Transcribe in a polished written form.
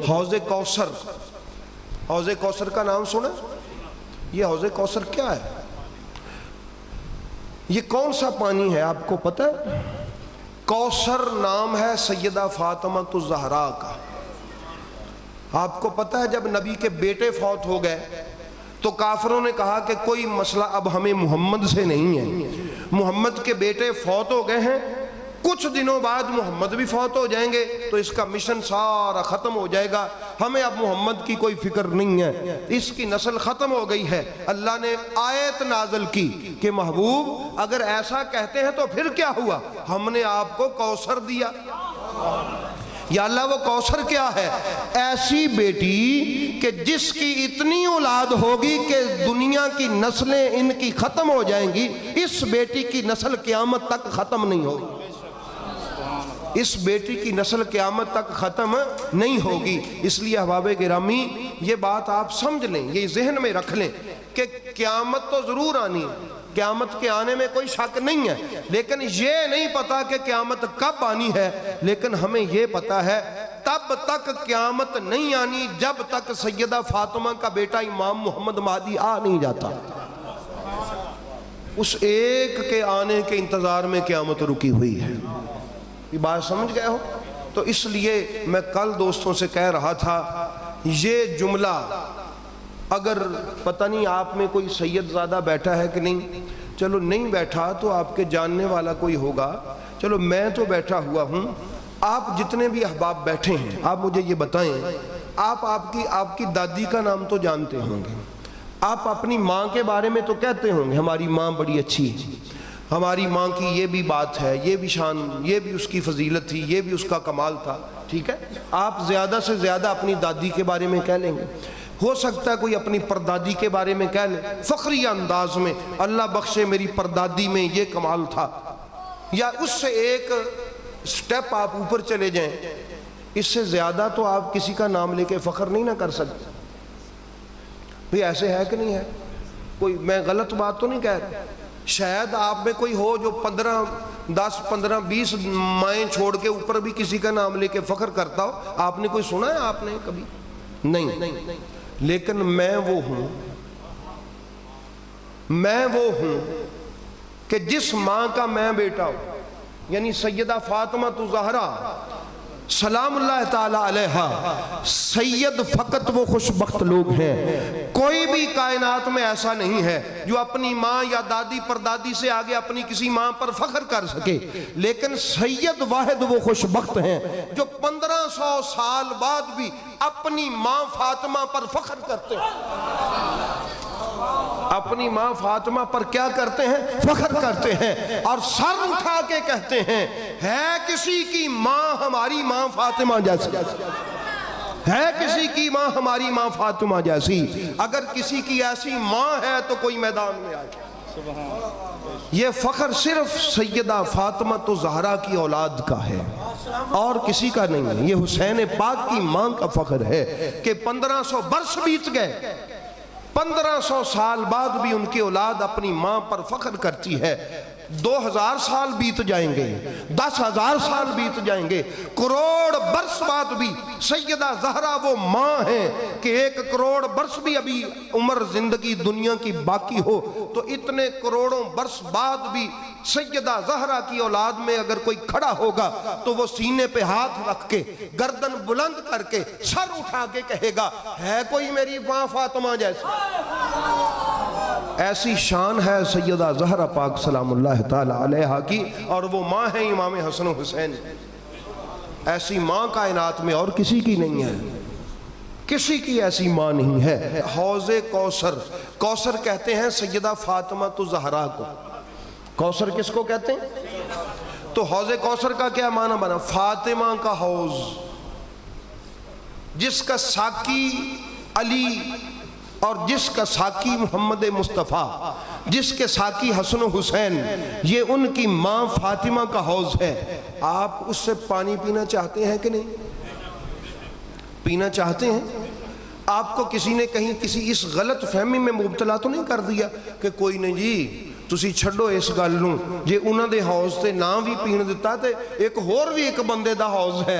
حوض کوثر، حوض کوثر کا نام سنا؟ یہ حوض کوثر کیا ہے؟ یہ کون سا پانی ہے آپ کو پتہ ہے؟ کوثر نام ہے سیدہ فاطمہ الزہرا کا۔ آپ کو پتہ ہے جب نبی کے بیٹے فوت ہو گئے تو کافروں نے کہا کہ کوئی مسئلہ اب ہمیں محمد سے نہیں ہے، محمد کے بیٹے فوت ہو گئے ہیں، کچھ دنوں بعد محمد بھی فوت ہو جائیں گے تو اس کا مشن سارا ختم ہو جائے گا، ہمیں اب محمد کی کوئی فکر نہیں ہے، اس کی نسل ختم ہو گئی ہے۔ اللہ نے آیت نازل کی کہ محبوب اگر ایسا کہتے ہیں تو پھر کیا ہوا؟ ہم نے آپ کو کوثر دیا۔ یا اللہ وہ کوثر کیا ہے؟ ایسی بیٹی کہ جس کی اتنی اولاد ہوگی کہ دنیا کی نسلیں ان کی ختم ہو جائیں گی، اس بیٹی کی نسل قیامت تک ختم نہیں ہوگی، اس بیٹی کی نسل قیامت تک ختم نہیں ہوگی۔ اس لیے احباب گرامی یہ بات آپ سمجھ لیں، یہ ذہن میں رکھ لیں کہ قیامت تو ضرور آنی ہے، قیامت کے آنے میں کوئی شک نہیں ہے، لیکن یہ نہیں پتا کہ قیامت کب آنی ہے، لیکن ہمیں یہ پتا ہے تب تک قیامت نہیں آنی جب تک سیدہ فاطمہ کا بیٹا امام محمد مہدی آ نہیں جاتا۔ اس ایک کے آنے کے انتظار میں قیامت رکی ہوئی ہے۔ یہ بات سمجھ گئے ہو؟ تو اس لیے میں کل دوستوں سے کہہ رہا تھا یہ جملہ، اگر پتہ نہیں آپ میں کوئی سید زادہ بیٹھا ہے کہ نہیں، چلو نہیں بیٹھا تو آپ کے جاننے والا کوئی ہوگا، چلو میں تو بیٹھا ہوا ہوں، آپ جتنے بھی احباب بیٹھے ہیں آپ مجھے یہ بتائیں، آپ کی دادی کا نام تو جانتے ہوں گے، آپ اپنی ماں کے بارے میں تو کہتے ہوں گے ہماری ماں بڑی اچھی ہے، ہماری ماں کی یہ بھی بات ہے، یہ بھی شان، یہ بھی اس کی فضیلت تھی، یہ بھی اس کا کمال تھا، ٹھیک ہے؟ آپ زیادہ سے زیادہ اپنی دادی کے بارے میں کہہ لیں گے، ہو سکتا ہے کوئی اپنی پردادی کے بارے میں کہہ لے فخری انداز میں، اللہ بخشے میری پردادی میں یہ کمال تھا، یا اس سے ایک سٹیپ آپ اوپر چلے جائیں، اس سے زیادہ تو آپ کسی کا نام لے کے فخر نہیں نہ کر سکتے۔ بھئی ایسے ہے کہ نہیں ہے؟ کوئی میں غلط بات تو نہیں کہہ رہا، شاید آپ میں کوئی ہو جو 10 15 20 مائیں چھوڑ کے اوپر بھی کسی کا نام لے کے فخر کرتا ہو، آپ نے کوئی سنا ہے آپ نے کبھی؟ نہیں، لیکن میں وہ ہوں کہ جس ماں کا میں بیٹا ہوں، یعنی سیدہ فاطمہ الزہرا سلام اللہ تعالی علیہا، سید فقط وہ خوش بخت لوگ ہیں، کوئی بھی کائنات میں ایسا نہیں ہے جو اپنی ماں یا دادی پردادی سے آگے اپنی کسی ماں پر فخر کر سکے، لیکن سید واحد وہ خوش بخت ہیں جو 1500 سال بعد بھی اپنی ماں فاطمہ پر فخر کرتے ہیں، اپنی ماں فاطمہ پر کیا کرتے ہیں؟ فخر کرتے ہیں، اور سر اٹھا کے کہتے ہیں ہے کسی کی ماں ہماری ماں فاطمہ جیسی، ہے کسی کی ماں ہماری ماں فاطمہ جیسی، اگر کسی کی ایسی ماں ہے تو کوئی میدان میں آئے۔ یہ فخر صرف سیدہ فاطمہ الزہرا کی اولاد کا ہے اور کسی کا نہیں ہے، یہ حسین پاک کی ماں کا فخر ہے کہ 1500 برس بیت گئے، 1500 سال بعد بھی ان کی اولاد اپنی ماں پر فخر کرتی ہے، 2000 سال بیت جائیں گے، 10,000 سال بیت جائیں گے، کروڑ برس بعد بھی سیدہ زہرا وہ ماں ہیں کہ 1 کروڑ برس بھی ابھی عمر زندگی دنیا کی باقی ہو تو اتنے کروڑوں برس بعد بھی سیدہ زہرا کی اولاد میں اگر کوئی کھڑا ہوگا تو وہ سینے پہ ہاتھ رکھ کے گردن بلند کر کے سر اٹھا کے کہے گا ہے کوئی میری ماں فاطمہ جیسی۔ ایسی شان ہے سیدہ زہرا پاک سلام اللہ تعالی علیہا کی، اور وہ ماں ہے امام حسن و حسین، ایسی ماں کائنات میں اور کسی کی نہیں ہے، کسی کی ایسی ماں نہیں ہے۔ حوض کوثر، کوثر کہتے ہیں سیدہ فاطمہ الزہرا کو، کوثر کس کو کہتے ہیں؟ تو حوض کوثر کا کیا معنی بنا؟ فاطمہ کا حوض، جس کا ساقی علی اور جس کا ساقی محمد مصطفیٰ، جس کے ساقی حسن و حسین، یہ ان کی ماں فاطمہ کا حوض ہے۔ آپ اس سے پانی پینا چاہتے ہیں کہ نہیں؟ پینا چاہتے ہیں؟ آپ کو کسی نے کہیں کسی اس غلط فہمی میں مبتلا تو نہیں کر دیا کہ کوئی نہیں جی ਤੁਸੀਂ ਛੱਡੋ ਇਸ ਗੱਲ ਨੂੰ, ਜੇ ਉਹਨਾਂ ਦੇ ਹੌਜ਼ ਤੇ ਨਾ ਵੀ ਪੀਣ ਦਿੱਤਾ ਤੇ ਇੱਕ ਹੋਰ ਵੀ ਇੱਕ ਬੰਦੇ ਦਾ ਹੌਜ਼ ਹੈ,